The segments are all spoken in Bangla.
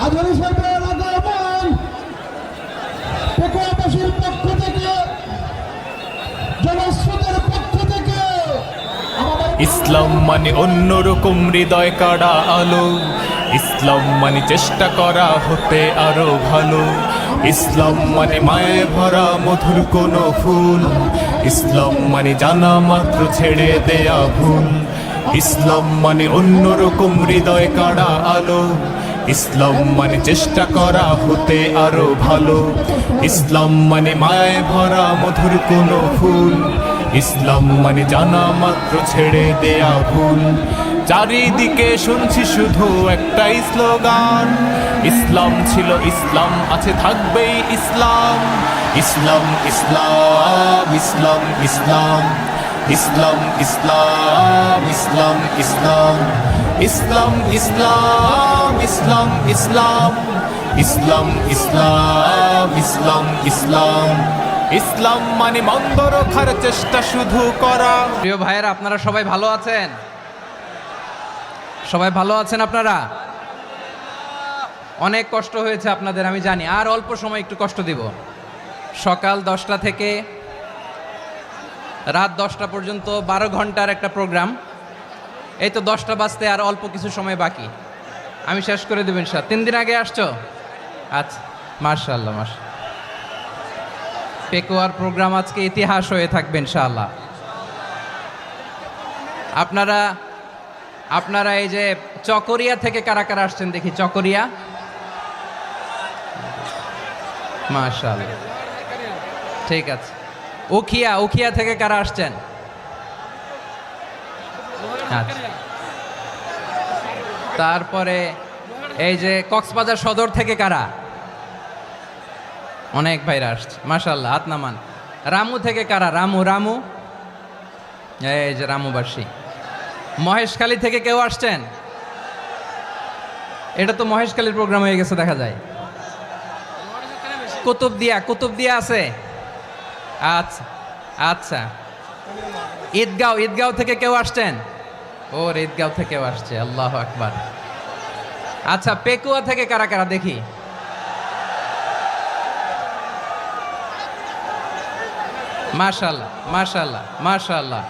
হাজারী সাহেবের আগমন পেকুয়াবাসীর পক্ষ থেকে, জনস্রোতের পক্ষ থেকে ইসলাম মানে অন্যরকম হৃদয় কাড়া আলো, ইসলাম মানে চেষ্টা করা হতে আরো ভালো, ইসলাম মানে মায়ে ভরা মধুর কোনো ফুল, ইসলাম মানে জানা মাত্র ছেড়ে দেয়া ভুল, ইসলাম মানে অন্যরকম হৃদয় কাড়া আলো, ইসলাম মানে চেষ্টা করা হতে আরো ভালো, ইসলাম মানে মায়ে ভরা মধুর কোনো ফুল, ইসলাম মানে জানা মাত্র ছেড়ে দেয়া ভুল। চারিদিকে শুনছি শুধু একটাই স্লোগান, ইসলাম ছিল ইসলাম আছে থাকবেই ইসলাম, ইসলাম ইসলাম ইসলাম ইসলাম, ইসলাম ইসলাম ইসলাম ইসলাম, ইসলাম ইসলাম ইসলাম ইসলাম, ইসলাম ইসলাম ইসলাম ইসলাম, ইসলাম মানে মন্দ রক্ষার চেষ্টা শুধু করা। প্রিয় ভাইয়েরা, আপনারা সবাই ভালো আছেন? সবাই ভালো আছেন আপনারা? অনেক কষ্ট হয়েছে আপনাদের আমি জানি, আর অল্প সময় একটু কষ্ট দিব। সকাল 10টা থেকে রাত 10টা পর্যন্ত 12 ঘন্টার একটা প্রোগ্রাম। এই তো 10টা বাজতে আর অল্প কিছু সময় বাকি, আমি শেষ করে দেবেন। 3 দিন আগে আসছো? আচ্ছা, মাশাআল্লাহ মাশাআল্লাহ। পেকুয়ার প্রোগ্রাম আজকে ইতিহাস হয়ে থাকবে ইনশাআল্লাহ। আপনারা এই যে চকরিয়া থেকে কারা কারা আসছেন দেখি? চকরিয়া, মাশাআল্লাহ, ঠিক আছে। উখিয়া থেকে কারা আসছেন? আচ্ছা। তারপরে এই যে কক্সবাজার সদর থেকে কারা? অনেক ভাইরা আসছে, মাশাআল্লাহ, হাত নামান। রামু থেকে কারা? রামু, এই যে রামুবাসী। মহেশখালী থেকে কেউ আসছেন? এটা তো মহেশখালীর প্রোগ্রাম হয়ে গেছে দেখা যায়। কুতুবদিয়া আছে? আচ্ছা আচ্ছা। ঈদগাঁও থেকে কেউ আসছেন? ওর ঈদগাঁও থেকেও আসছে, আল্লাহু আকবার। আচ্ছা, পেকুয়া থেকে কারা কারা দেখি? মাশাআল্লাহ মাশাআল্লাহ মাশাআল্লাহ।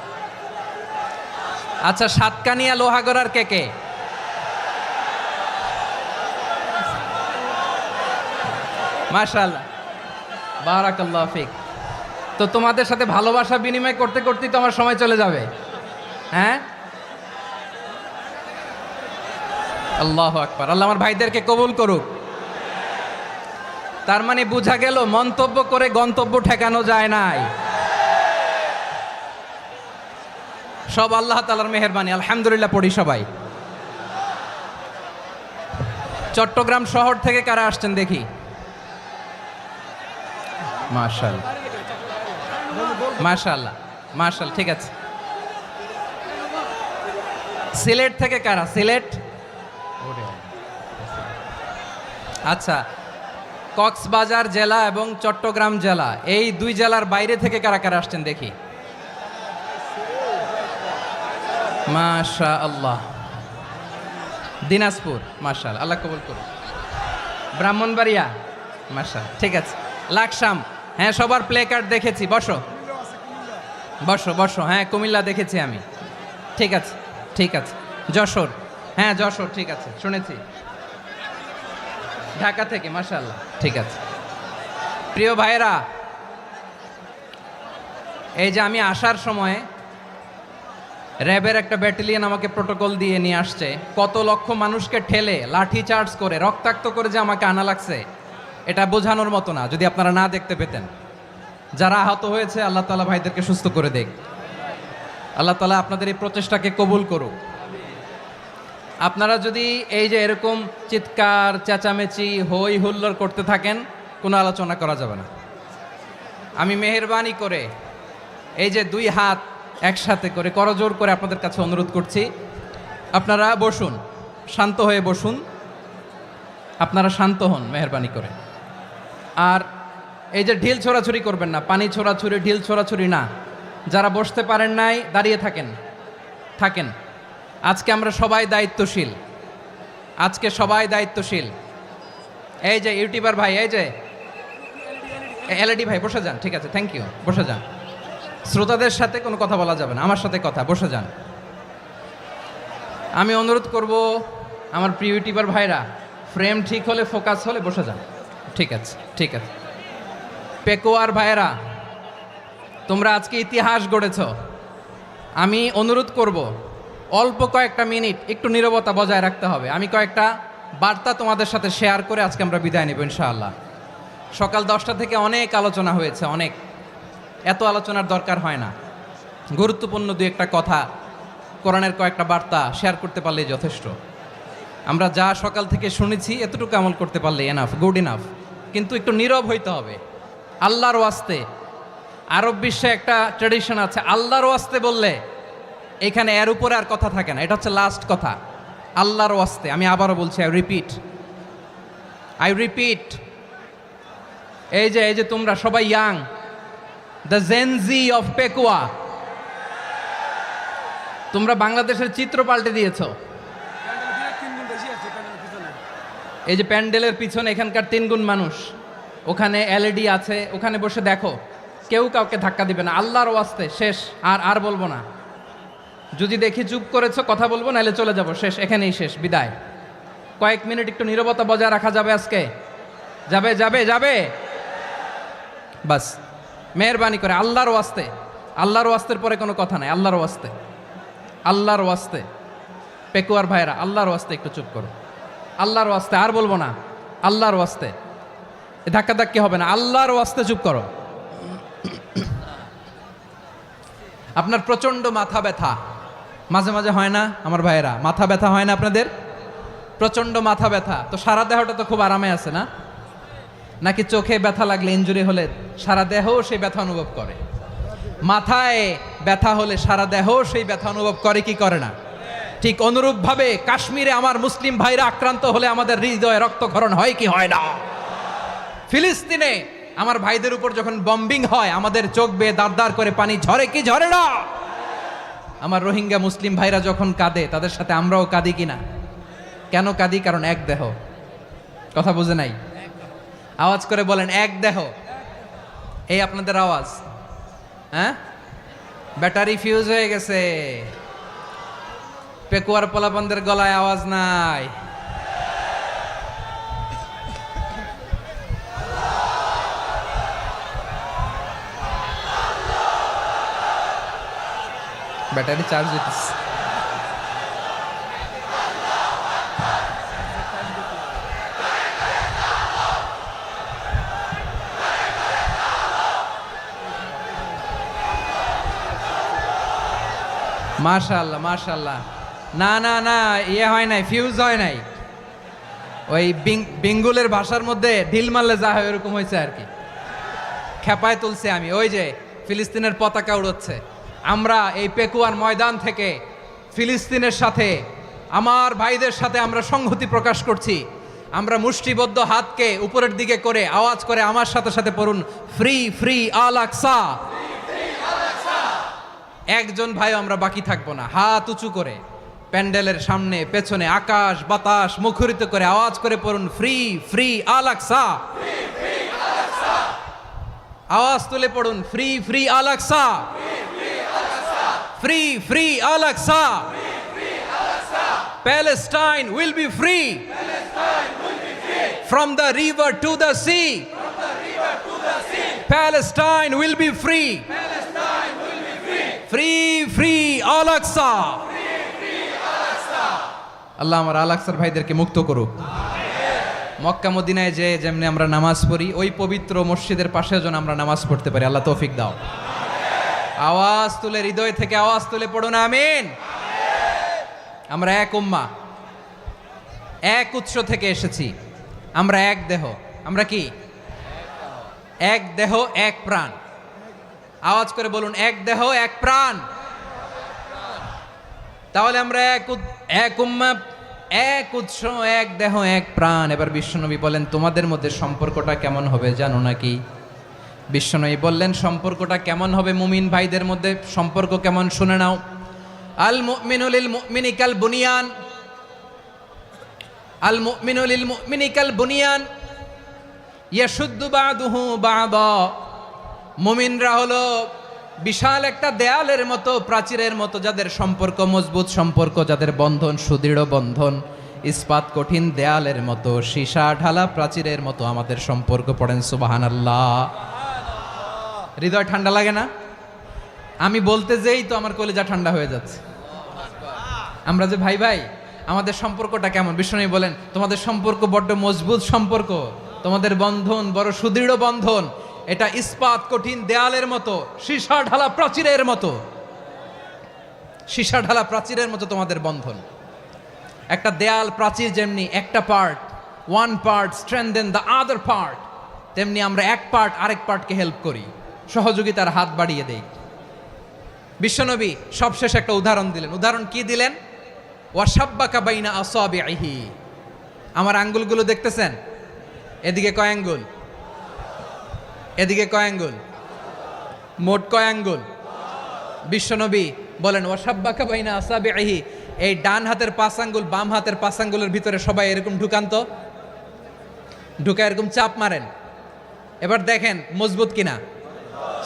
আচ্ছা, সাতকানিয়া লোহাগড়ার কে? মাশাআল্লাহ, বারাকাল্লাহু ফিক। তো তোমাদের সাথে ভালোবাসা বিনিময় করতে করতেই তো আমার সময় চলে যাবে। হ্যাঁ, আল্লাহু আকবার। আল্লাহ আমার ভাইদেরকে কবুল করুক। তার মানে বোঝা গেল মন্তব্য করে গন্তব্য ঠেকানো যায় নাই, সব আল্লাহ তাআলার মেহেরবানি। আলহামদুলিল্লাহ পড়ি সবাই। চট্টগ্রাম শহর থেকে কারা আসছেন দেখি? মাশাআল্লাহ মাশাআল্লাহ মাশাআল্লাহ, ঠিক আছে। সিলেট থেকে কারা? সিলেট, আচ্ছা। কক্সবাজার জেলা এবং চট্টগ্রাম জেলা, এই 2 জেলার বাইরে থেকে কারা কারা আসছেন দেখি? মাশাআল্লাহ। দিনাজপুর, মাশাআল্লাহ, আল্লাহ কবুল করুন। ব্রাহ্মণবাড়িয়া, মাশাআল্লাহ, ঠিক আছে। লাকসাম, হ্যাঁ, সবার প্লে কার্ড দেখেছি। বসো। হ্যাঁ, কুমিল্লা দেখেছি আমি, ঠিক আছে ঠিক আছে। যশোর, হ্যাঁ যশোর, ঠিক আছে, শুনেছি। ঢাকা থেকে, মাশাআল্লাহ, ঠিক আছে। প্রিয় ভাইয়েরা, এই যে আমি আসার সময় র্যাবের একটা ব্যাটালিয়ন আমাকে প্রোটোকল দিয়ে নিয়ে আসছে। কত লক্ষ মানুষকে ঠেলে লাঠি চার্জ করে রক্তাক্ত করে যে আমাকে আনা লাগছে, এটা বোঝানোর মতো না যদি আপনারা না দেখতে পেতেন। যারা আহত হয়েছে, আল্লাহ তাআলা ভাইদেরকে সুস্থ করে দেখ। আল্লাহ তাআলা আপনাদের এই প্রচেষ্টাকে কবুল করুক। আপনারা যদি এই যে এরকম চিৎকার চেঁচামেচি হই হুল্লোড় করতে থাকেন, কোনো আলোচনা করা যাবে না। আমি মেহেরবানি করে এই যে 2 হাত একসাথে করে করজোর করে আপনাদের কাছে অনুরোধ করছি, আপনারা বসুন, শান্ত হয়ে বসুন। আপনারা শান্ত হন মেহেরবানি করে। আর এই যে ঢিল ছোড়াছুরি করবেন না, পানি ছোড়াছুরি, ঢিল ছোড়াছুরি না। যারা বসতে পারেন নাই, দাঁড়িয়ে থাকেন। আজকে আমরা সবাই দায়িত্বশীল, এই যে ইউটিউবার ভাই, এই যে এলইডি ভাই, বসে যান। ঠিক আছে, থ্যাংক ইউ, বসে যান। শ্রোতাদের সাথে কোনো কথা বলা যাবে না, আমার সাথে কথা, বসে যান। আমি অনুরোধ করব আমার প্রিয় ইউটিউবার ভাইরা, ফ্রেম ঠিক হলে, ফোকাস হলে বসে যান। ঠিক আছে, ঠিক আছে। পেকুয়ার ভাইরা, তোমরা আজকে ইতিহাস গড়েছ। আমি অনুরোধ করব অল্প কয়েকটা মিনিট একটু নীরবতা বজায় রাখতে হবে। আমি কয়েকটা বার্তা তোমাদের সাথে শেয়ার করে আজকে আমরা বিদায় নেব ইনশাআল্লাহ। সকাল 10টা থেকে অনেক আলোচনা হয়েছে, অনেক, এত আলোচনার দরকার হয় না। গুরুত্বপূর্ণ দু একটা কথা, কোরআনের কয়েকটা বার্তা শেয়ার করতে পারলেই যথেষ্ট। আমরা যা সকাল থেকে শুনেছি এতটুকু আমল করতে পারলে এনাফ, গুড ইনাফ। কিন্তু একটু নীরব হইতে হবে আল্লাহর ওয়াস্তে। আরব বিশ্বে একটা ট্র্যাডিশন আছে, আল্লাহর ওয়াস্তে বললে এখানে এর উপরে আর কথা থাকে না, এটা হচ্ছে লাস্ট কথা। আল্লাহর ওয়াস্তে, আমি আবারও বলছি, আই রিপিট। এই যে তোমরা সবাই young, the Gen Z of Pekua, তোমরা বাংলাদেশের চিত্র পাল্টে দিয়েছ। এই যে প্যান্ডেলের পিছনে এখানকার 3 গুণ মানুষ, ওখানে এলইডি আছে, ওখানে বসে দেখো, কেউ কাউকে ধাক্কা দিবে না। আল্লাহর ওয়াস্তে, শেষ। আর বলবো না। যদি দেখি চুপ করেছো, কথা বলবো, নাহলে চলে যাব, শেষ, এখানেই শেষ, বিদায়। কয়েক মিনিট একটু নীরবতা বজায় রাখা যাবে আজকে? যাবে যাবে যাবে? বাস, মেহরবানি করে আল্লাহর ওয়াস্তে। আল্লাহর ওয়াস্তের পরে কোনো কথা নাই, আল্লাহর ওয়াস্তে, আল্লাহর ওয়াস্তে। পেকুয়ার ভাইরা, আল্লাহর ওয়াস্তে একটু চুপ করো, আল্লাহর ওয়াস্তে। আর বলবো না, আল্লাহর ওয়াস্তে। ধাক্কাধাক্কি হবে না, আল্লাহর ওয়াস্তে চুপ করো। আপনার প্রচন্ড মাথা ব্যথা মাঝে মাঝে হয় না আমার ভাইয়েরা? মাথা ব্যথা হয় না আপনাদের? প্রচন্ড মাথা ব্যথা, তো সারা দেহটা তো খুব আরামে আছে না? নাকি চোখে ব্যথা লাগলে, ইনজুরি হলে সারা দেহ সেই ব্যথা অনুভব করে? মাথায় ব্যথা হলে সারা দেহ সেই ব্যথা অনুভব করে কি করে না? ঠিক অনুরূপভাবে কাশ্মীরে আমার মুসলিম ভাইরা আক্রান্ত হলে আমাদের হৃদয়ে রক্তক্ষরণ হয় কি হয় না? ফিলিস্তিনে আমার ভাইদের উপর যখন বম্বিং হয়, আমাদের চোখ বেয়ে দাঁড় করে পানি ঝরে কি ঝরে না? আমার রোহিঙ্গা মুসলিম ভাইরা যখন কাঁদে, তাদের সাথে আমরাও কাঁদি কিনা? কেন কাঁদি? কারণ এক দেহ। কথা বুঝে নাই? আওয়াজ করে বলেন, এক দেহ। এই আপনাদের আওয়াজ, হ্যাঁ? ব্যাটারি ফিউজ হয়ে গেছে, পেকুয়ার পোলাপানদের গলায় আওয়াজ নাই। ব্যাটারি চার্জ হইতেছে। মাশাআল্লাহ মাশাআল্লাহ। না না না, ইয়ে হয় নাই, ফিউজ হয় নাই। ওই বেঙ্গলের ভাষার মধ্যে ঢিল মারলে যা হয় ওরকম হয়েছে আর কি। খেপায় তুলছে আমি। ওই যে ফিলিস্তিনের পতাকা উড়োচ্ছে। আমরা এই পেকুয়ার ময়দান থেকে ফিলিস্তিনের সাথে, আমার ভাইদের সাথে আমরা সংহতি প্রকাশ করছি। আমরা মুষ্টিবদ্ধ হাতকে উপরের দিকে করে আওয়াজ করে আমার সাথে সাথে পড়ুন, ফ্রি ফ্রি আল আকসা। একজন ভাই আমরা বাকি থাকবো না। হাত উঁচু করে প্যান্ডেলের সামনে পেছনে আকাশ বাতাস মুখরিত করে আওয়াজ করে পড়ুন, ফ্রি ফ্রি আল আকসা। আওয়াজ তুলে পড়ুন, free free Al Aqsa, free free Al Aqsa. Palestine will be free from the river to the sea. Palestine will be free. Free free Al Aqsa. আল্লাহ আমার আল আকসার ভাইদেরকে মুক্ত করুক। মক্কা মদিনায় যে যেমনি আমরা নামাজ পড়ি, ওই পবিত্র মসজিদের পাশে যেন আমরা নামাজ পড়তে পারি। আল্লাহ তৌফিক দাও। আওয়াজ তুলে, হৃদয় থেকে আওয়াজ তুলে পড়ুন আমিন। আমরা এক উম্মাহ, এক উৎস থেকে এসেছি। আমরা এক দেহ। আমরা কি? এক দেহ এক প্রাণ। আওয়াজ করে বলুন, এক দেহ এক প্রাণ। তাহলে আমরা এক উম্মাহ, এক উৎস, এক দেহ এক প্রাণ। এবার বিশ্বনবী বলেন, তোমাদের মধ্যে সম্পর্কটা কেমন হবে জানো নাকি? বিশ্বনবী বললেন, সম্পর্কটা কেমন হবে মুমিন ভাইদের মধ্যে? সম্পর্ক কেমন শুনে নাও। আল মুমিনু লিল মুমিনি কাল বুনিয়ান, আল মুমিনু লিল মুমিনি কাল বুনিয়ান ইয়াশুদ্দু বাদুহু বাদা, মুমিনরা হলো বিশাল একটা দেয়ালের মতো, প্রাচীরের মতো, যাদের সম্পর্ক মজবুত, সম্পর্ক যাদের বন্ধন সুদৃঢ় বন্ধন, ইস্পাত কঠিন দেয়ালের মতো, সীসা ঢালা প্রাচীরের মতো আমাদের সম্পর্ক। পড়েন সুবহানাল্লাহ। হৃদয় ঠান্ডা লাগে না? আমি বলতে যেই তো আমার কলিজা ঠান্ডা হয়ে যাচ্ছে। আমরা যে ভাই ভাই, আমাদের সম্পর্কটা কেমন? বিষ্ণু বলেন তোমাদের সম্পর্ক বড্ড মজবুত সম্পর্ক, তোমাদের বন্ধন বড় সুদৃঢ় বন্ধন, এটা ইস্পাত কঠিন দেয়ালের মতো, সীসা ঢালা প্রাচীরের মতো, সীসা ঢালা প্রাচীরের মতো তোমাদের বন্ধন। একটা দেয়াল প্রাচীর যেমনি একটা part, one part strengthen the other part, তেমনি আমরা এক পার্ট আরেক পার্টকে হেল্প করি, সহযোগিতার হাত বাড়িয়ে দেই। বিশ্বনবী সবশেষ একটা উদাহরণ দিলেন। উদাহরণ কি দিলেন? ওয়াশাব্বাকা বাইনা আসাবিহি, আমার আঙ্গুলগুলো দেখতেছেন? এদিকে কয় আঙ্গুল, এদিকে কয় আঙ্গুল, মোট কয় আঙ্গুল? বিশ্বনবী বলেন ওয়াশাব্বাকা বাইনা আসাবিহি, এই ডান হাতের 5 আঙ্গুল বাম হাতের 5 আঙ্গুলের ভিতরে সবাই এরকম ঢুকান তো, ঢুকা এরকম চাপ মারেন, এবার দেখেন মজবুত কিনা।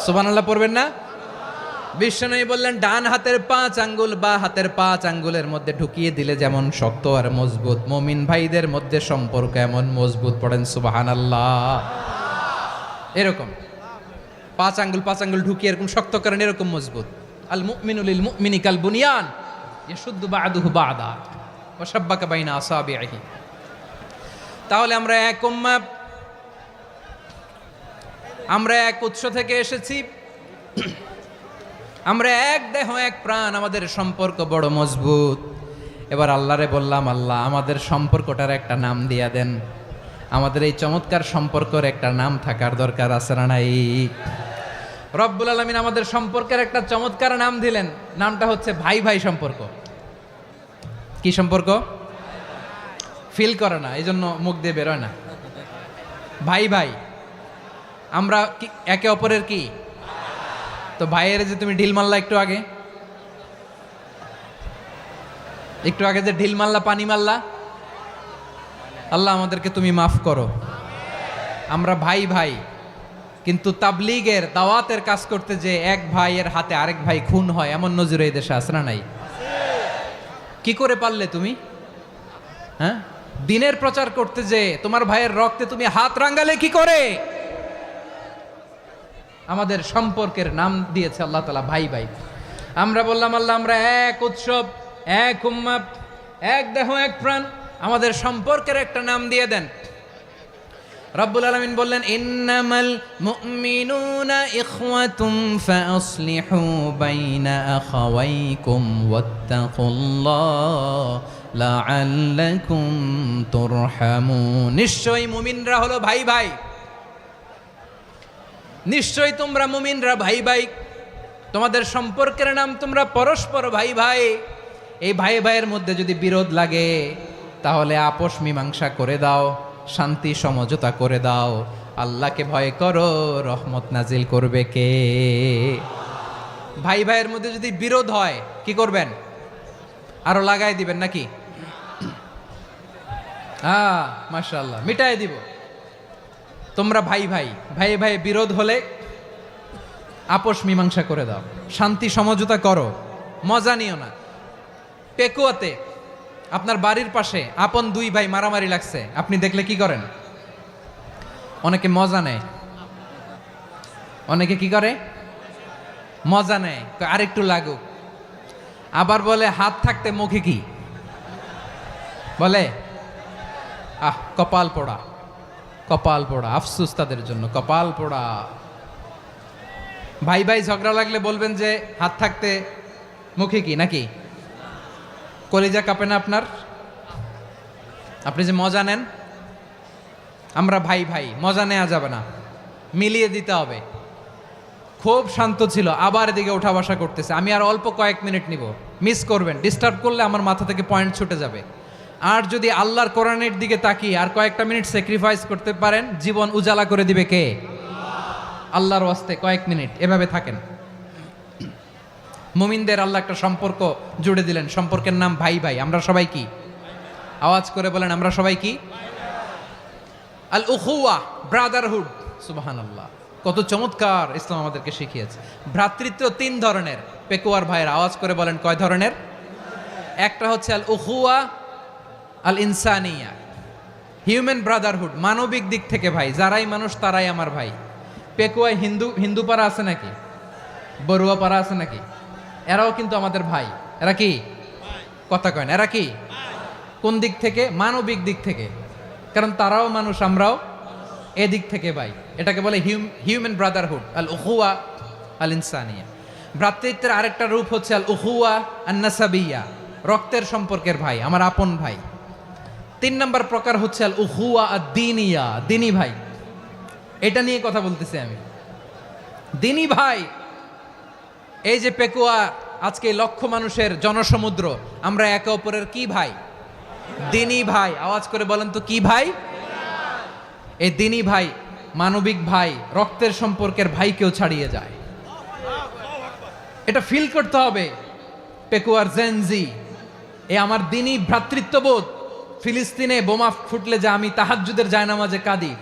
সুবহানাল্লাহ পড়বেন না? বিশ্বনবী বললেন ডান হাতের 5 আঙ্গুল বা হাতের 5 আঙ্গুলের মধ্যে ঢুকিয়ে দিলে যেমন শক্ত আর মজবুত, মুমিন ভাইদের মধ্যে সম্পর্ক এমন মজবুত। পড়েন সুবহানাল্লাহ। এরকম 5 আঙ্গুল ঢুকিয়ে এরকম শক্ত করেন, এরকম মজবুত। আল মুমিনু লিল মুমিনি কাল বুনিয়ান ইয়াশুদ্দু বা'দুহু বা'দা ওয়া শাব্বাকা বাইনা আসাবিহি। তাহলে আমরা এক উম্মাহ, আমরা এক উৎস থেকে এসেছি, আমরা এক দেহ এক প্রাণ, আমাদের সম্পর্ক বড় মজবুত। এবার আল্লাহরে বললাম, আল্লাহ আমাদের সম্পর্কটার একটা নাম দিয়া দেন, আমাদের এই চমৎকার সম্পর্কের একটা নাম থাকার দরকার আছে না নাই? রব্বুল আলামিন আমাদের সম্পর্কের একটা চমৎকার নাম দিলেন, নামটা হচ্ছে ভাই ভাই সম্পর্ক। কি সম্পর্ক? ফিল করে না, এই জন্য মুখ দিয়ে বেরোয় না। ভাই ভাই, আমরা একে অপরের কি? তো ভাইয়ের যে তুমি ঢিল মারলা একটু আগে, একটু আগে যে ঢিল মারলা, পানি মারলা, আল্লাহ আমাদেরকে তুমি মাফ করো। আমরা ভাই ভাই, কিন্তু তাবলীগের দাওয়াতের কাজ করতে যে এক ভাইয়ের হাতে আরেক ভাই খুন হয়, এমন নজির এই দেশে আছে না নাই? কি করে পারলে তুমি? হ্যাঁ, দিনের প্রচার করতে যে তোমার ভাইয়ের রক্তে তুমি হাত রাঙ্গালে কি করে? আমাদের সম্পর্কের নাম দিয়েছে আল্লাহ তাআলা ভাই ভাই। আমরা বললাম আল্লাহ আমরা এক উৎসব, এক উম্মাহ, এক দেহ এক প্রাণ, আমাদের সম্পর্কের একটা নাম দিয়ে দেন। রব্বুল আলামিন বললেন ইন্নামাল মুমিনুনা ইখওয়াতুম ফাসলিহু বাইনা আখাওয়াইকুম ওয়াত্তাকুল্লাহ লাআল্লাকুম তুরহামুন। নিশ্চয়ই মুমিনরা হলো ভাই ভাই, নিশ্চয়ই তোমরা মুমিনরা ভাই ভাই, তোমাদের সম্পর্কের নাম তোমরা পরস্পর ভাই ভাই। এই ভাই ভাইয়ের মধ্যে যদি বিরোধ লাগে তাহলে আপোষ মীমাংসা করে দাও, শান্তি সমঝোতা করে দাও। আল্লাহকে ভয় করো, রহমত নাজিল করবে কে? ভাই ভাইয়ের মধ্যে যদি বিরোধ হয় কি করবেন? আরো লাগাই দিবেন নাকি? মাশাআল্লাহ, মিটাই দিব। তোমরা ভাই ভাই, ভাই ভাই বিরোধ হলে আপোষ মীমাংসা করে দাও, শান্তি সমঝোতা করো, মজা নিও না। পেকুয়াতে আপনার বাড়ির পাশে আপন 2 ভাই মারামারি লাগছে, আপনি দেখলে কি করেন? অনেকে মজা নেয়, অনেকে কি করে? মজা নেয়, আরেকটু লাগুক। আবার বলে হাত থাকতে মুখে কি বলে? কপাল পোড়া, কপাল পোড়া। আফসোস তাদের জন্য, কপাল পোড়া। ভাই ভাই ঝগড়া লাগলে বলবেন যে হাত থাকতে মুখে কি, নাকি? কলিজা কাঁপে না আপনার? আপনি যে মজা নেন। আমরা ভাই ভাই, মজা নেওয়া যাবে না, মিলিয়ে দিতে হবে। খুব শান্ত ছিল, আবার এদিকে ওঠা বসা করতেছে। আমি আর অল্প কয়েক মিনিট নিব, মিস করবেন। ডিস্টার্ব করলে আমার মাথা থেকে পয়েন্ট ছুটে যাবে। আর যদি আল্লাহর কোরআনের দিকে তাকিয়ে আর কয়েকটা মিনিট স্যাক্রিফাইস করতে পারেন, জীবন উজালা করে দিবে কে? আল্লাহর ওয়াস্তে কয়েক মিনিট এভাবে থাকেন। মুমিনদের আল্লাহ একটা সম্পর্ক জুড়ে দিলেন, সম্পর্কের নাম ভাই ভাই। আমরা সবাই কি? আওয়াজ করে বলেন, আমরা সবাই কি? আল উখুয়া, ব্রাদারহুড। সুবহানাল্লাহ, কত চমৎকার ইসলাম আমাদেরকে শিখিয়েছে। ভ্রাতৃত্ব তিন ধরনের। পেকুয়ার ভাইয়ের আওয়াজ করে বলেন কয় ধরনের? একটা হচ্ছে আল উখুয়া আল ইনসানিয়া, হিউম্যান ব্রাদারহুড, মানবিক দিক থেকে ভাই, যারাই মানুষ তারাই আমার ভাই। পেকুয়ায় হিন্দু পাড়া আছে নাকি? বড়ুয়া পাড়া আছে নাকি? এরাও কিন্তু আমাদের ভাই। এরা কি? কথা কয় না, এরা কি? কোন দিক থেকে? মানবিক দিক থেকে, কারণ তারাও মানুষ, আমরাও এদিক থেকে ভাই। এটাকে বলে হিউম্যান ব্রাদারহুড, আল উখুয়া আল ইনসানিয়া। ভ্রাতৃত্বের আরেকটা রূপ হচ্ছে আল উখুয়া আন নাসাবিয়া, রক্তের সম্পর্কের ভাই, আমার আপন ভাই। 3 নম্বর প্রকার হচ্ছে আল উখুয়া আদ দ্বীনিয়া, দ্বীনি ভাই। এটা নিয়ে কথা বলতেছি আমি, দ্বীনি ভাই। এই যে পেকুয়া, আজকে লক্ষ মানুষের জনসমুদ্র, আমরা একে অপরের কি ভাই? দ্বীনি ভাই। আওয়াজ করে বলেন তো কি ভাই? এই দ্বীনি ভাই, মানবিক ভাই, রক্তের সম্পর্কের ভাইকেও ছাড়িয়ে যায়। এটা ফিল করতে হবে। পেকুয়ার জেনজি, এ আমার দ্বীনি ভ্রাতৃত্ববোধ। ফিলিস্তিনে বোমা ফুটলে যে আমি তাহাজ্জুদের জায়নামাজে কাঁদি,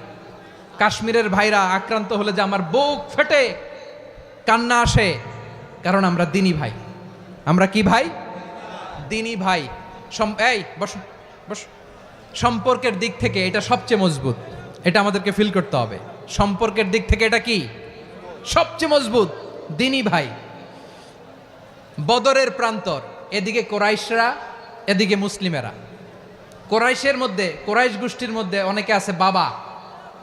কাশ্মীরের ভাইরা আক্রান্ত হলে যে আমার বুক ফেটে কান্না আসে, কারণ আমরা দ্বীনি ভাই। আমরা কি ভাই? দ্বীনি ভাই। এই বস বস। সম্পর্কের দিক থেকে এটা সবচেয়ে মজবুত, এটা আমাদেরকে ফিল করতে হবে। সম্পর্কের দিক থেকে এটা কি? সবচেয়ে মজবুত, দ্বীনি ভাই। বদরের প্রান্তর, এদিকে কোরাইশরা, এদিকে মুসলিমেরা। কোরাইশের মধ্যে, কোরাইশ গোষ্ঠীর মধ্যে অনেকে আছে বাবা,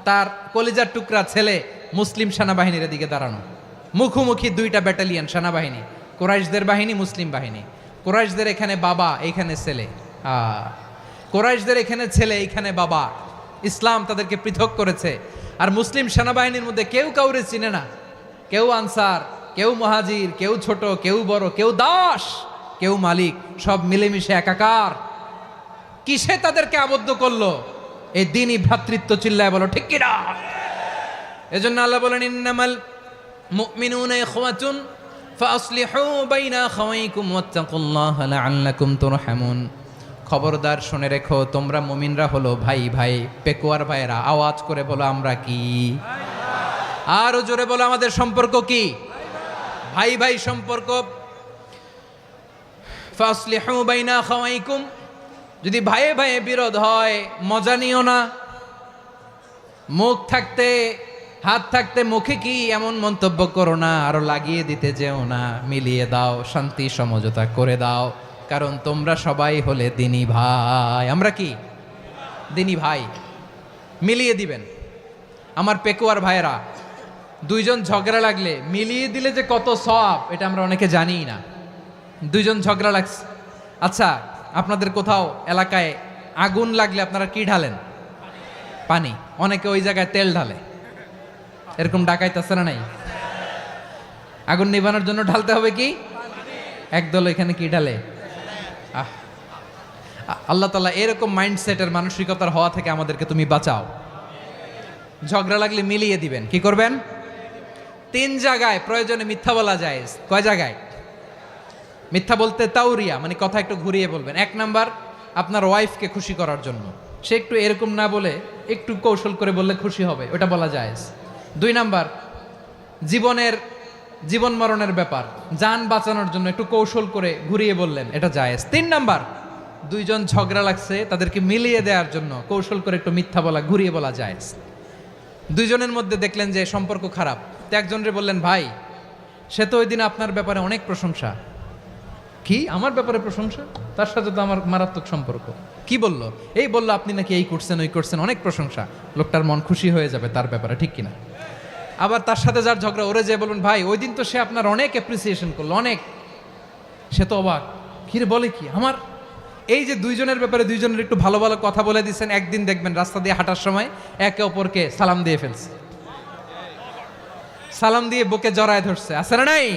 তার কলিজার টুকরা ছেলে মুসলিম সেনাবাহিনীর এদিকে দাঁড়ানো, মুখোমুখি দুইটা ব্যাটালিয়ন সেনাবাহিনী, কোরাইশদের বাহিনী, মুসলিম বাহিনী। কোরাইশদের এখানে বাবা, এইখানে ছেলে। কোরাইশদের এখানে ছেলে, এইখানে বাবা। ইসলাম তাদেরকে পৃথক করেছে। আর মুসলিম সেনাবাহিনীর মধ্যে কেউ কাউরে চিনে না, কেউ আনসার, কেউ মুহাজির, কেউ ছোট, কেউ বড়, কেউ দাস, কেউ মালিক, সব মিলেমিশে একাকার। কিসে তাদেরকে আবদ্ধ করলো? এই দ্বীনি ভ্রাতৃত্ব। চিল্লায় বলো ঠিক কিনা? এজন্য আল্লাহ বলেন, ইন্নামাল মুমিনুনা ইখওয়াতুন ফাসলিহু বাইনা আখাওয়াইকুম ওয়াত্তাকুল্লাহা লাআল্লাকুম তুরহামুন। খবরদার শুনে রেখো, তোমরা মুমিনরা হলো ভাই ভাই। পেকুয়ার ভাইরা আওয়াজ করে বলো আমরা কি? আরো জোরে বলো আমাদের সম্পর্ক কি? ভাই ভাই সম্পর্ক। ফাসলিহু বাইনা আখাওয়াইকুম, যদি ভাইয়ে ভাইয়ে বিরোধ হয় মজা নিও না। মুখ থাকতে, হাত থাকতে মুখে কি এমন মন্তব্য করো না, আরো লাগিয়ে দিতে যেও না। মিলিয়ে দাও, শান্তি সমঝোতা করে দাও, কারণ তোমরা সবাই হলে দ্বীনি ভাই। আমরা কি? দ্বীনি ভাই। মিলিয়ে দিবেন। আমার পেকুয়ার ভাইয়েরা, দুইজন ঝগড়া লাগলে মিলিয়ে দিলে যে কত সওয়াব, এটা আমরা অনেকে জানিই না। দুইজন ঝগড়া লাগছে, আচ্ছা আপনাদের কোথাও এলাকায় আগুন লাগলে আপনারা কি ঢালেন? পানি। অনেকে ওই জায়গায় তেল ঢালে। এরকম ডাকাইত আছে না নাই? আগুন নিভানোর জন্য ঢালতে হবে কি? একদল এখানে কি ঢালে? আল্লাহ তাআলা এরকম মাইন্ডসেটের, মানসিকতার হওয়া থেকে আমাদেরকে তুমি বাঁচাও। ঝগড়া লাগলে মিলিয়ে দিবেন। কি করবেন? 3 জায়গায় প্রয়োজনে মিথ্যা বলা যায়। কয় জায়গায় মিথ্যা বলতে? তাউরিয়া, মানে কথা একটু ঘুরিয়ে বলবেন। 1 নাম্বার, আপনার ওয়াইফকে খুশি করার জন্য, সে একটু এরকম না বলে একটু কৌশল করে বললে খুশি হবে, ওটা বলা যায়। 2 নাম্বার, জীবন মরণের ব্যাপার, জান বাঁচানোর জন্য একটু কৌশল করে ঘুরিয়ে বললেন, এটা জায়েজ। 3 নাম্বার, দুইজন ঝগড়া লাগছে তাদেরকে মিলিয়ে দেওয়ার জন্য কৌশল করে একটু মিথ্যা বলা, ঘুরিয়ে বলা জায়েজ। দুইজনের মধ্যে দেখলেন যে সম্পর্ক খারাপ, তো একজনরে বললেন, ভাই সে তো ওই দিন আপনার ব্যাপারে অনেক প্রশংসা। কি? আমার ব্যাপারে প্রশংসা? তার সাথে তো আমার মারাত্মক সম্পর্ক। কি বলল? এই বলল আপনি নাকি এই করছেন ওই করছেন, অনেক প্রশংসা। লোকটার মন খুশি হয়ে যাবে তার ব্যাপারে, ঠিক কিনা? আবার তার সাথে যার ঝগড়া, ওরে যে বলুন, ভাই ওই দিন তো সে আপনার অনেক অ্যাপ্রিসিয়েশন করলো, অনেক। সে তো অবাক, কি রে বলে কি? আমার এই যে দুইজনের ব্যাপারে দুইজনের একটু ভালো ভালো কথা বলে দিচ্ছেন, একদিন দেখবেন রাস্তা দিয়ে হাঁটার সময় একে অপরকে সালাম দিয়ে ফেলছে, সালাম দিয়ে বুকে জড়ায় ধরছে, আছে না নাই?